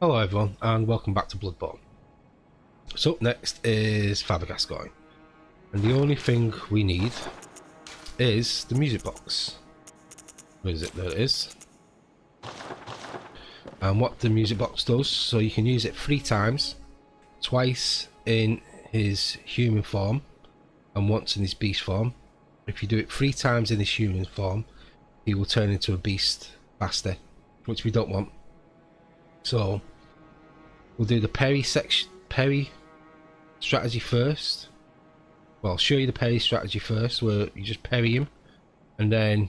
Hello everyone and welcome back to Bloodborne. So up next is Father Gascoigne, and the only thing we need is the music box. Where is it? There it is. And what the music box does, so you can use it 3 times, twice in his human form and once in his beast form. If you do it 3 times in his human form, he will turn into a beast faster, which we don't want. So we'll do the parry strategy first. Well, I'll show you the parry strategy first, where you just parry him, and then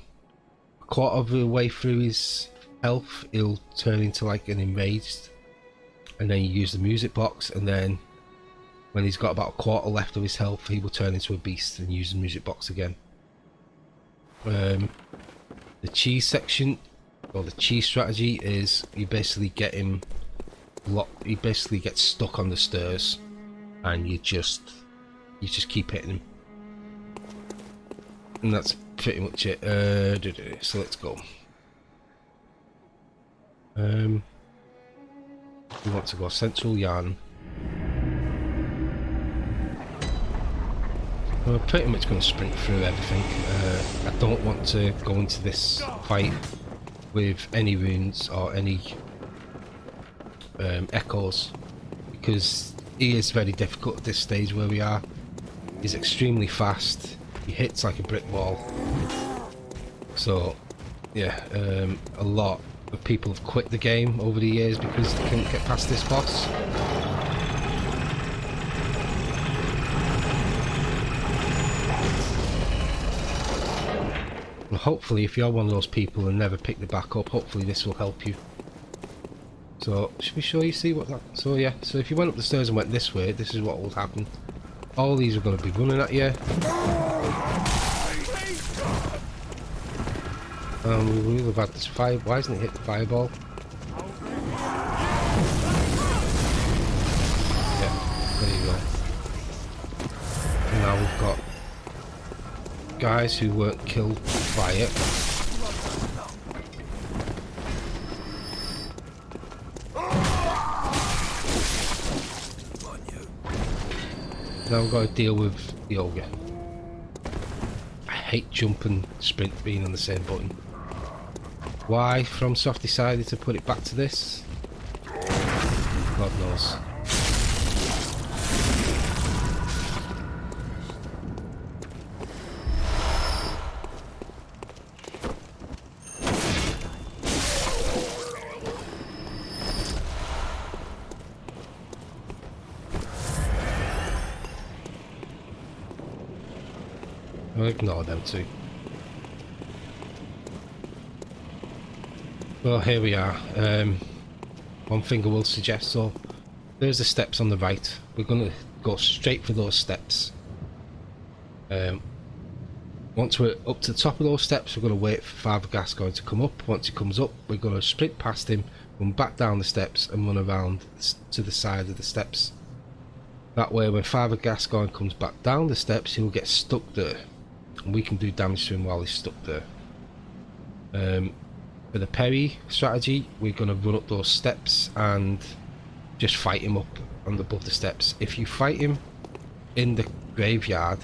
a quarter of the way through his health, he'll turn into like an enraged, and then you use the music box, and then when he's got about a quarter left of his health, he will turn into a beast and use the music box again. The cheese section, or the cheese strategy, is you basically get him locked. He basically gets stuck on the stairs, and you just keep hitting him, and that's pretty much it. So let's go. We want to go Central Yarn. We're pretty much going to sprint through everything. I don't want to go into this fight with any wounds or any echoes, because he is very difficult at this stage where we are. He's extremely fast, he hits like a brick wall. So yeah, a lot of people have quit the game over the years because they couldn't get past this boss. And hopefully, if you're one of those people and never picked it back up, hopefully this will help you. So, should we show you, see what that... So yeah, so if you went up the stairs and went this way, this is what will happen. All these are going to be running at you. We will have had this fire... Why hasn't it hit the fireball? Yeah, there you go. And now we've got guys who weren't killed by it. Now we've got to deal with the ogre. I hate jump and sprint being on the same button. Why FromSoft decided to put it back to this? God knows. I'll ignore them too. Well, here we are. One thing I will suggest, so there's the steps on the right. We're going to go straight for those steps. Once we're up to the top of those steps, we're going to wait for Father Gascoigne to come up. Once he comes up, we're going to sprint past him, run back down the steps and run around to the side of the steps. That way, when Father Gascoigne comes back down the steps, he'll get stuck there, and we can do damage to him while he's stuck there. For the parry strategy, we're going to run up those steps and just fight him up on above the steps. If you fight him in the graveyard,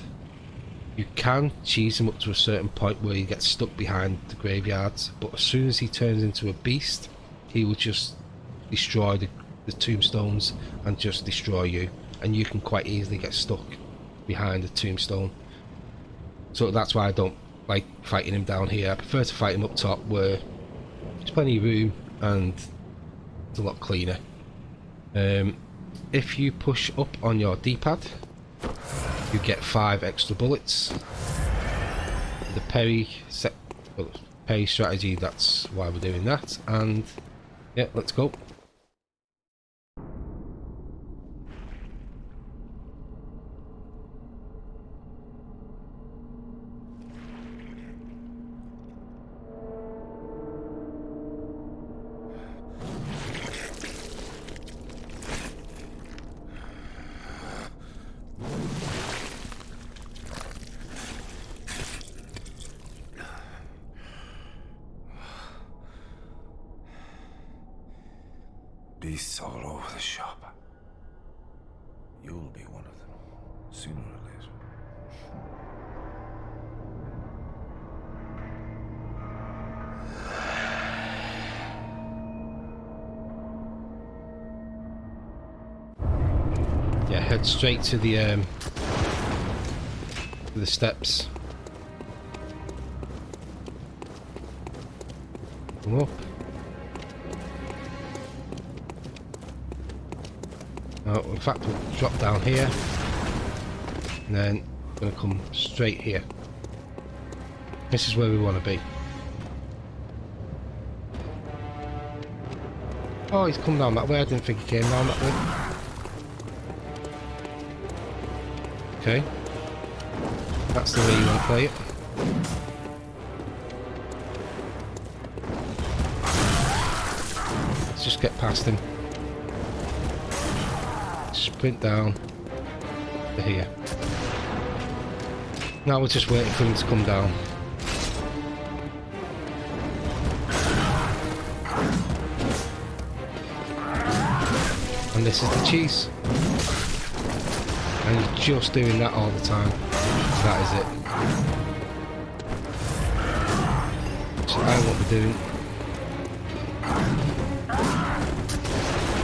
you can cheese him up to a certain point where he gets stuck behind the graveyards, but as soon as he turns into a beast, he will just destroy the tombstones and just destroy you, and you can quite easily get stuck behind the tombstone. So that's why I don't like fighting him down here. I prefer to fight him up top where there's plenty of room and it's a lot cleaner. If you push up on your D-pad, you get 5 extra bullets. The parry strategy, that's why we're doing that. And yeah, let's go. beasts all over the shop. You'll be one of them, sooner or later. Yeah, head straight to the steps. Come up. Oh, in fact, we'll drop down here, and then we're going to come straight here. This is where we want to be. Oh, he's come down that way. I didn't think he came down that way. Okay. That's the way you want to play it. Let's just get past him. Sprint down to here. Now we're just waiting for him to come down. And this is the cheese. And he's just doing that all the time. That is it. So I won't be doing.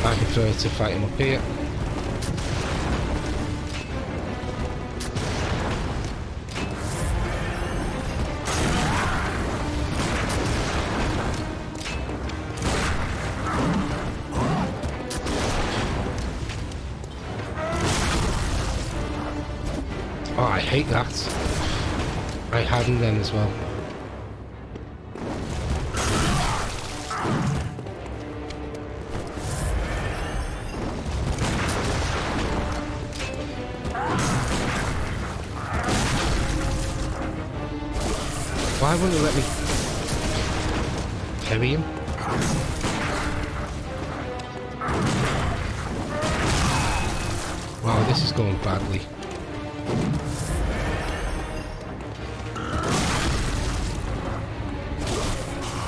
I prefer to fight him up here. Oh, I hate that. I had him then as well. Why wouldn't it let me carry him? Wow, this is going badly.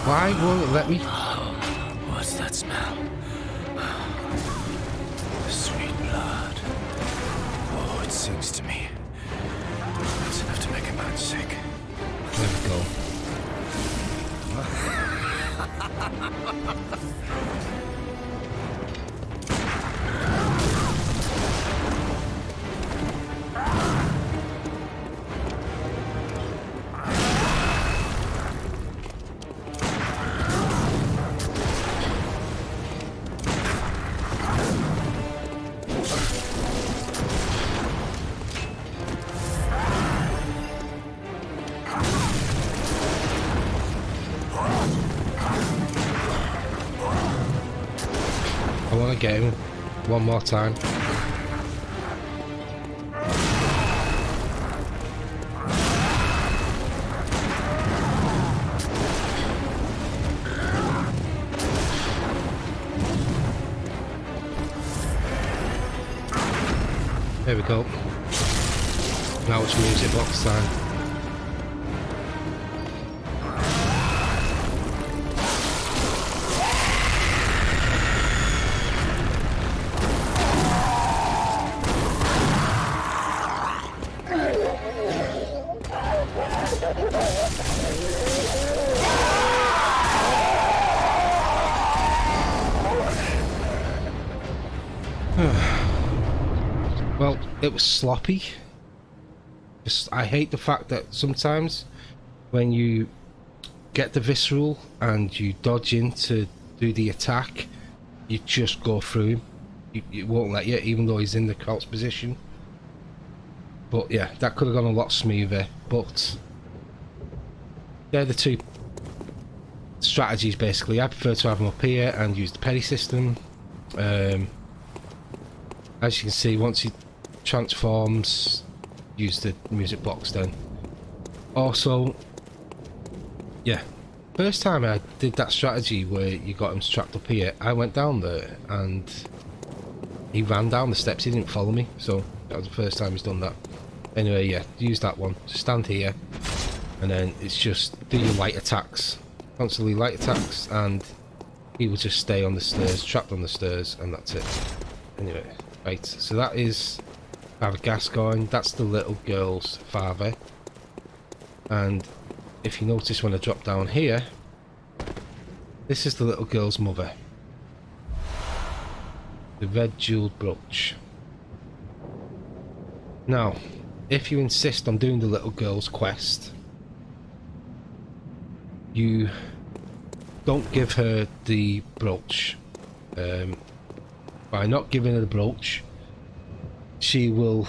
Why won't it let me? What's that smell? Sweet blood. Oh, it sings to me. It's enough to make a man sick. There we go. I want to get him one more time. There we go. Now it's music box time. Well, it was sloppy. I hate the fact that sometimes when you get the visceral and you dodge in to do the attack, you just go through him. It won't let you, even though he's in the crouch position. But yeah, that could have gone a lot smoother. But they're the two strategies basically. I prefer to have them up here and use the parry system. As you can see, once he transforms, use the music box then. Also, yeah, first time I did that strategy where you got him strapped up here, I went down there and he ran down the steps, he didn't follow me, so that was the first time he's done that. Anyway, yeah, use that one. Stand here, and then it's just do your light attacks, constantly light attacks, and he will just stay on the stairs, trapped on the stairs, and that's it. Anyway, right, so that is Father Gascoigne. That's the little girl's father. And if you notice when I drop down here, this is the little girl's mother. The red jeweled brooch. Now, if you insist on doing the little girl's quest, you don't give her the brooch. By not giving her the brooch, she will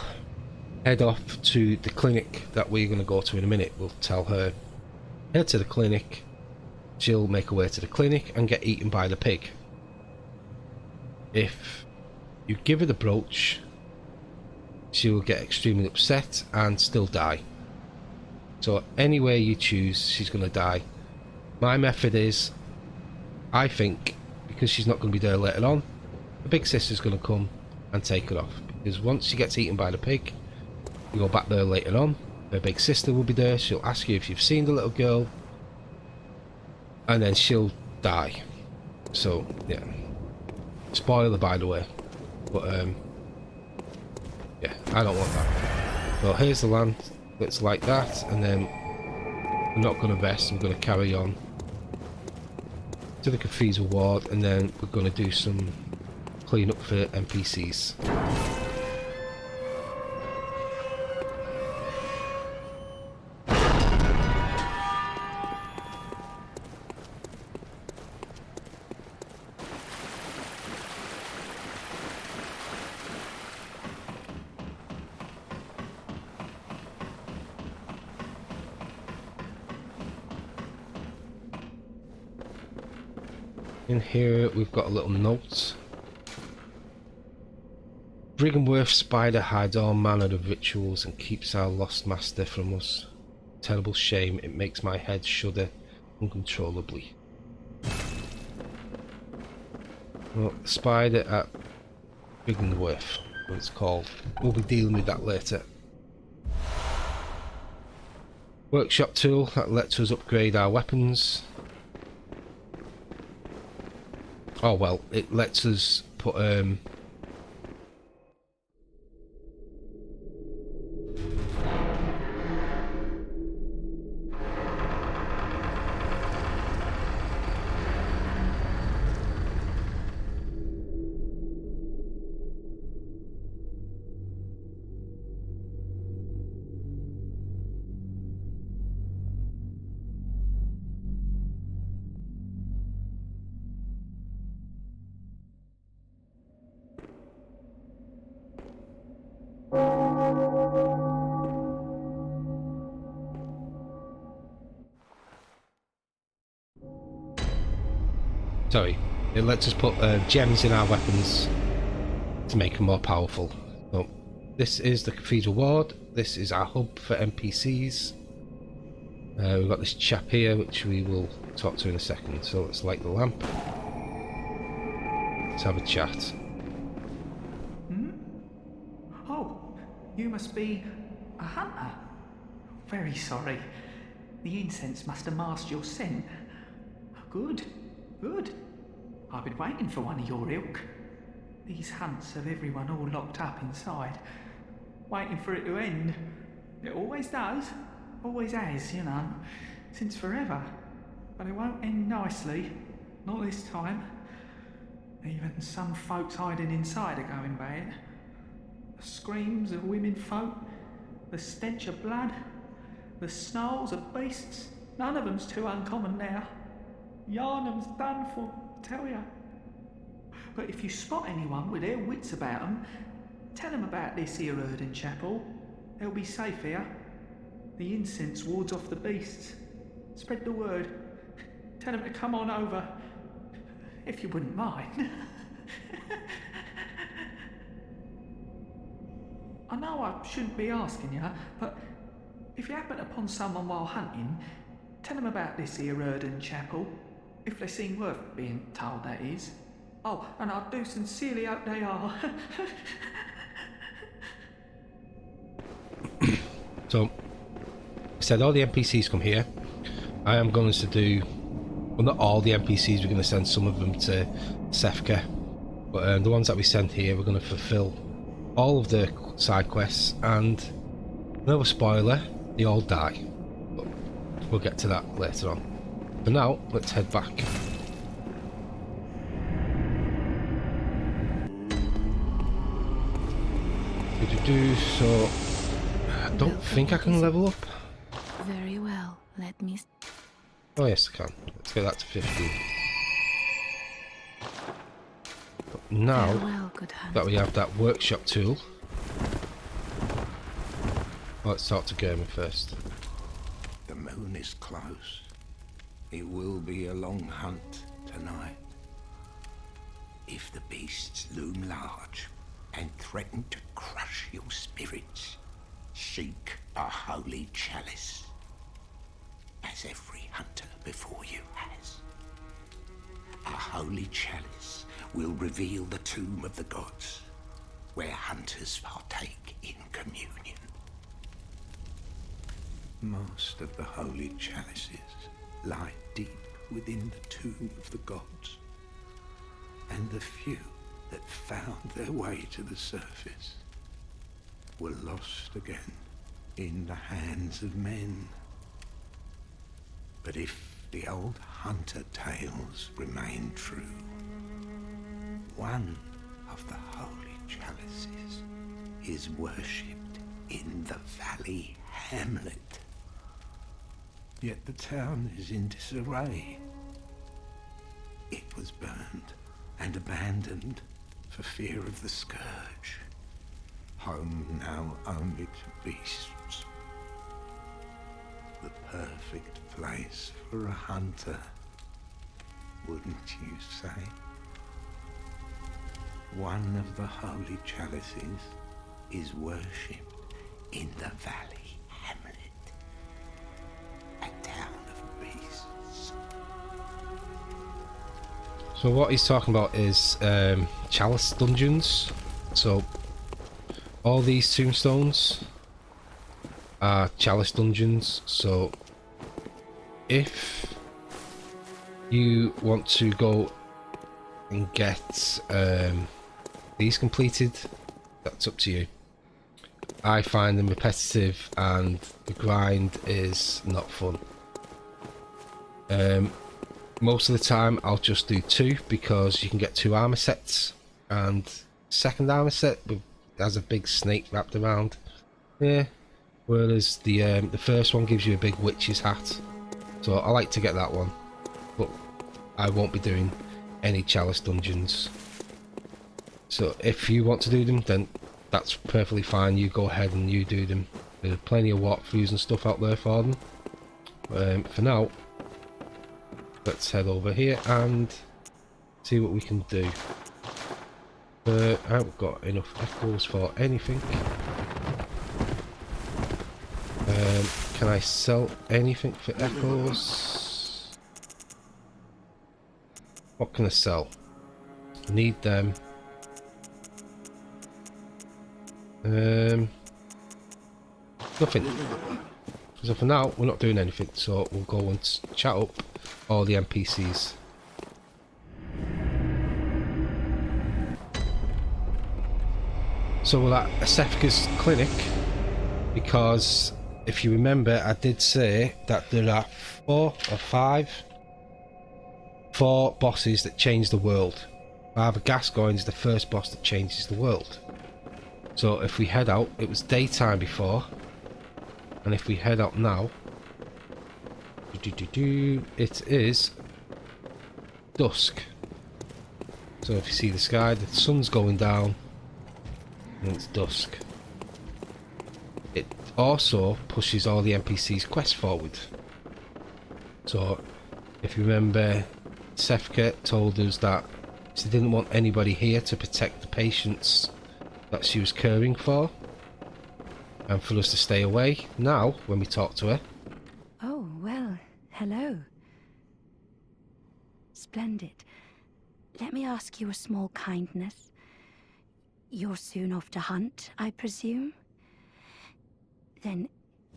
head off to the clinic that we're going to go to in a minute. We'll tell her, head to the clinic. She'll make her way to the clinic and get eaten by the pig. If you give her the brooch, she will get extremely upset and still die. So any way you choose, she's going to die. My method is, I think, because she's not going to be there later on, the big sister's going to come and take her off. Because once she gets eaten by the pig, you go back there later on, her big sister will be there, she'll ask you if you've seen the little girl, and then she'll die. So, yeah. Spoiler, by the way. But, yeah, I don't want that. So here's the land. It's like that, and then we're not going to rest, we're going to carry on to the cathedral ward, and then we're going to do some clean up for NPCs. In here we've got a little note. Brighamworth spider hides all manner of rituals and keeps our lost master from us. Terrible shame, it makes my head shudder uncontrollably. Well, spider at Brighamworth, what it's called. We'll be dealing with that later. Workshop tool that lets us upgrade our weapons. Oh well, it lets us put it lets us put gems in our weapons to make them more powerful. So this is the cathedral ward. This is our hub for NPCs. We've got this chap here which we will talk to in a second. So let's light the lamp. Let's have a chat. Hmm? Oh, you must be a hunter. Very sorry. The incense must have masked your scent. Good, good. I've been waiting for one of your ilk. These hunts have everyone all locked up inside, waiting for it to end. It always does, always has, you know, since forever. But it won't end nicely, not this time. Even some folks hiding inside are going bad. The screams of women folk, the stench of blood, the snarls of beasts, none of them's too uncommon now. Yarnum's done for, I tell ya. But if you spot anyone with their wits about them, tell them about this here Erden chapel. They'll be safe here. The incense wards off the beasts. Spread the word. Tell them to come on over, if you wouldn't mind. I know I shouldn't be asking you, but if you happen upon someone while hunting, tell them about this here Erden chapel. If they seem worth being told, that is. Oh, and I do sincerely hope they are. So, I said all the NPCs come here. I am going to do Well, not all the NPCs, we're going to send some of them to Sefka, but the ones that we send here, we're going to fulfill all of the side quests, and another spoiler, they all die. But we'll get to that later on. For now, let's head back. So, I don't think I can level up. Very well, let me... Oh yes, I can. Let's get that to 15. But now Farewell, good that hunter. we have that workshop tool, let's talk to German first. The moon is close. It will be a long hunt tonight. If the beasts loom large and threaten to crush your spirits, seek a holy chalice, as every hunter before you has. A holy chalice will reveal the tomb of the gods, where hunters partake in communion. Most of the holy chalices lie deep within the tomb of the gods, and the few that found their way to the surface were lost again in the hands of men. But if the old hunter tales remain true, one of the holy chalices is worshipped in the valley hamlet. Yet the town is in disarray. It was burned and abandoned for fear of the scourge. Home now only to beasts. The perfect place for a hunter, wouldn't you say? One of the holy chalices is worshipped in the valley hamlet, a town of beasts. So what he's talking about is chalice dungeons. So all these tombstones are chalice dungeons. So if you want to go and get these completed, that's up to you. I find them repetitive and the grind is not fun. Most of the time I'll just do 2 because you can get 2 armor sets, and second armor set has a big snake wrapped around. Yeah. Whereas the first one gives you a big witch's hat. So I like to get that one. But I won't be doing any chalice dungeons. So if you want to do them, then that's perfectly fine. You go ahead and you do them. There's plenty of walkthroughs and stuff out there for them. For now, let's head over here and see what we can do. I haven't got enough echoes for anything. Can I sell anything for echoes? What can I sell? Need them. Nothing. So for now, we're not doing anything. So we'll go and chat up all the NPCs. So we're at Sefka's clinic because if you remember, I did say that there are 4 or 5 bosses that change the world. However, Gascoigne is the first boss that changes the world. So if we head out, it was daytime before, and if we head out now, it is dusk. So if you see the sky, the sun's going down, and it's dusk. It also pushes all the NPCs' quests forward. So if you remember, Sefka told us that she didn't want anybody here to protect the patients that she was caring for, and for us to stay away. Now, when we talk to her... Oh, well, hello. Splendid. Let me ask you a small kindness. You're soon off to hunt, I presume? Then,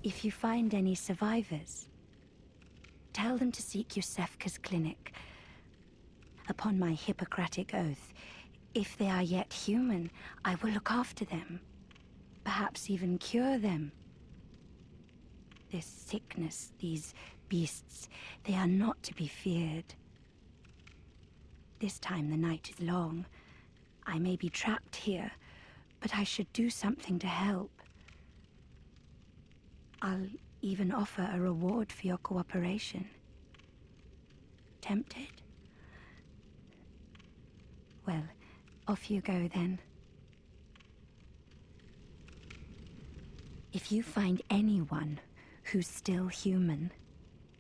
if you find any survivors, Tell them to seek Yusefka's clinic. Upon my Hippocratic oath, if they are yet human, I will look after them. Perhaps even cure them. This sickness, these beasts, they are not to be feared. This time the night is long. I may be trapped here, but I should do something to help. I'll even offer a reward for your cooperation. Tempted? Well, off you go then. If you find anyone who's still human,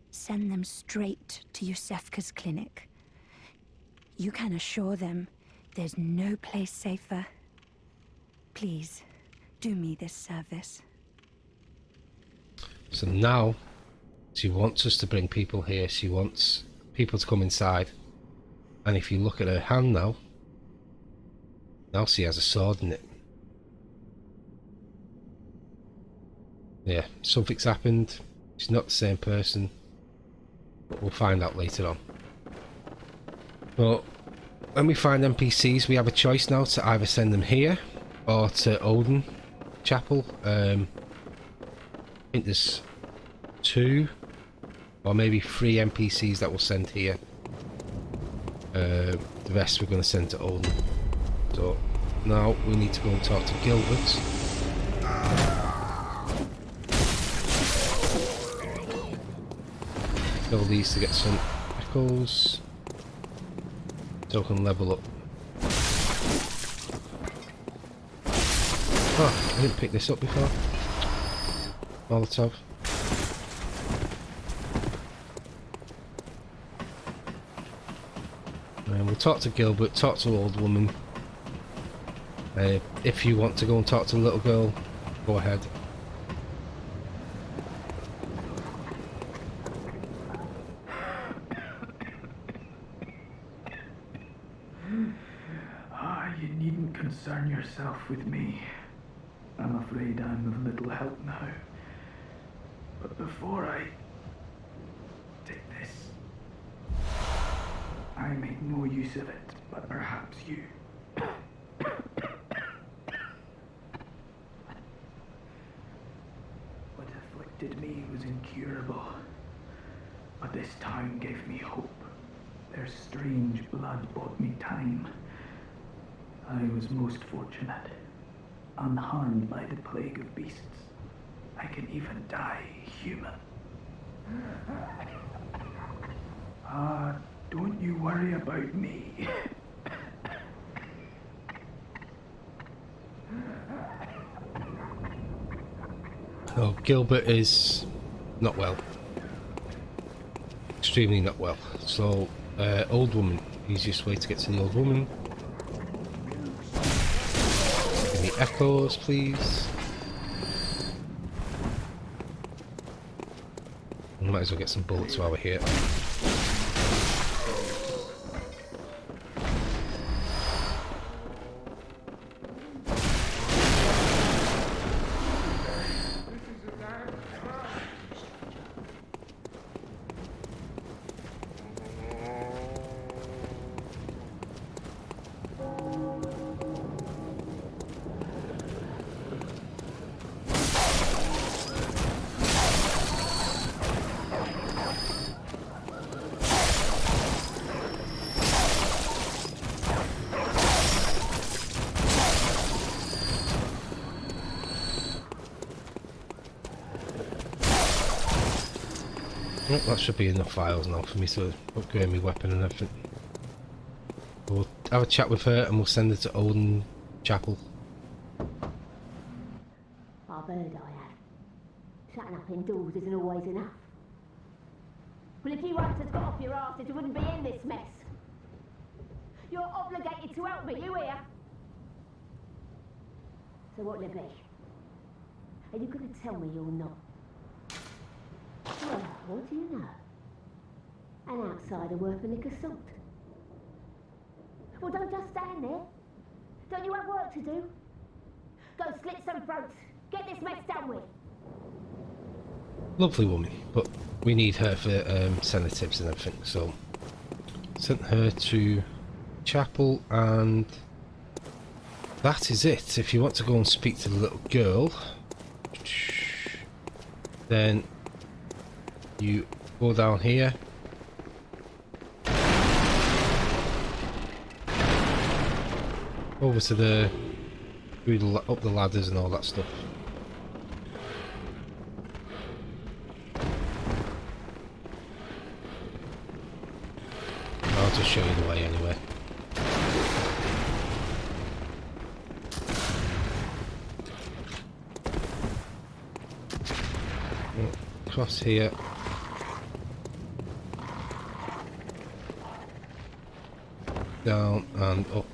send them straight to Yusefka's clinic. You can assure them there's no place safer. Please, do me this service. So now, she wants us to bring people here. She wants people to come inside. And if you look at her hand now she has a sword in it. Yeah, something's happened. She's not the same person. But we'll find out later on. But when we find NPCs, we have a choice now to either send them here or to Odin Chapel. I think there's 2 or maybe 3 NPCs that we'll send here. The rest we're going to send to Odin. So now we need to go and talk to Gilbert. Kill these to get some echoes. So we can level up. Oh, I didn't pick this up before. Molotov. And we'll talk to Gilbert, talk to old woman. If you want to go and talk to the little girl, go ahead. You needn't concern yourself with me. I'm afraid I'm of little help now. But before I take this, I make no use of it, but perhaps you. What afflicted me was incurable, but this town gave me hope. Their strange blood bought me time. I was most fortunate, unharmed by the plague of beasts. I can even die human. Don't you worry about me. Oh, Gilbert is not well. Extremely not well. So, old woman. Easiest way to get to the old woman. Give me echoes, please. We might as well get some bullets while we're here. Yep, that should be enough files now for me to upgrade my weapon and everything. We'll have a chat with her and we'll send her to Odin Chapel. I've heard I have. Shutting up indoors isn't always enough. Well, if you once had got off your arse, you wouldn't be in this mess. You're obligated to help me, you hear? So what'll it be? Are you going to tell me you're not? Well, what do you know? An outsider worth a lick of salt. Well, don't just stand there. Don't you have work to do? Go slit some throats. Get this mess done with. Lovely woman, but we need her for sedatives and everything, so sent her to chapel, and that is it. If you want to go and speak to the little girl, then you go down here. Over to the up the ladders and all that stuff. I'll just show you the way anyway. Across here. Down and up.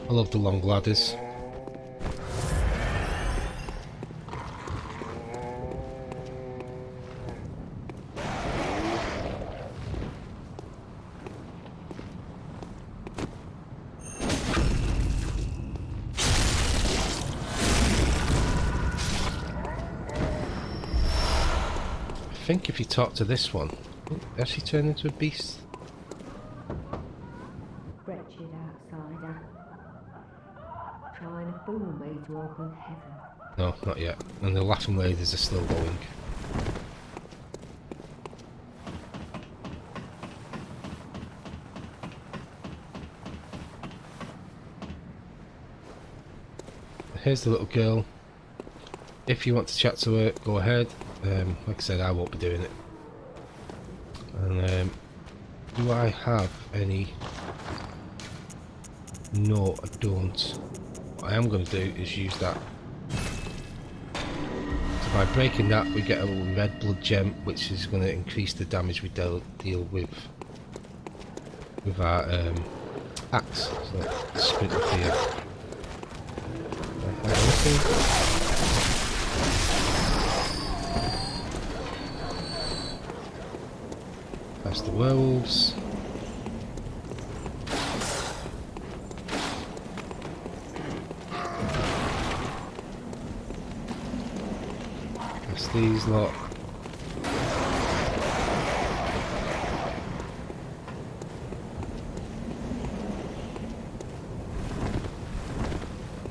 I love the long ladders. I think if you talk to this one, has she turned into a beast? Wretched outsider. Trying to fool me to open heaven. No, not yet. And the laughing ladies are still going. Here's the little girl. If you want to chat to her, go ahead. Like I said, I won't be doing it. And do I have any? No, I don't. What I am going to do is use that. So by breaking that, we get a little red blood gem, which is going to increase the damage we deal with our axe. So let's sprint up here. Past the werewolves. Past these lot.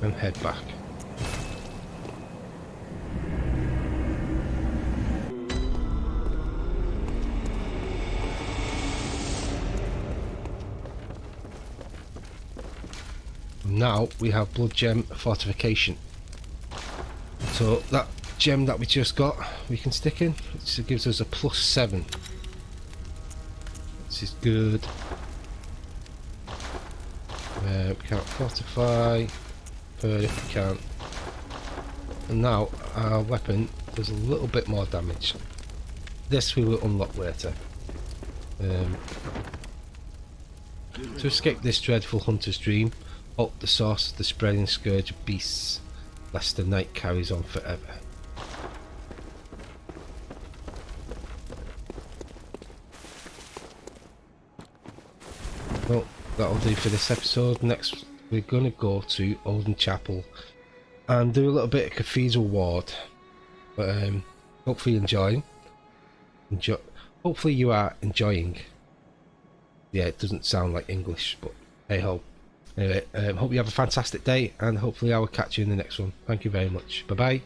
And head back. Now we have blood gem fortification. So that gem that we just got, we can stick in. It gives us a +7. This is good. We can't fortify. If we can. And now our weapon does a little bit more damage. This we will unlock later. To escape this dreadful hunter's dream, halt the source of the spreading scourge of beasts, lest the night carries on forever. Well, that'll do for this episode. Next we're going to go to Olden Chapel and do a little bit of Cathedral Ward. But hopefully hopefully you are enjoying. Yeah, it doesn't sound like English, but hey ho. Anyway, hope you have a fantastic day, and hopefully I will catch you in the next one. Thank you very much. Bye bye.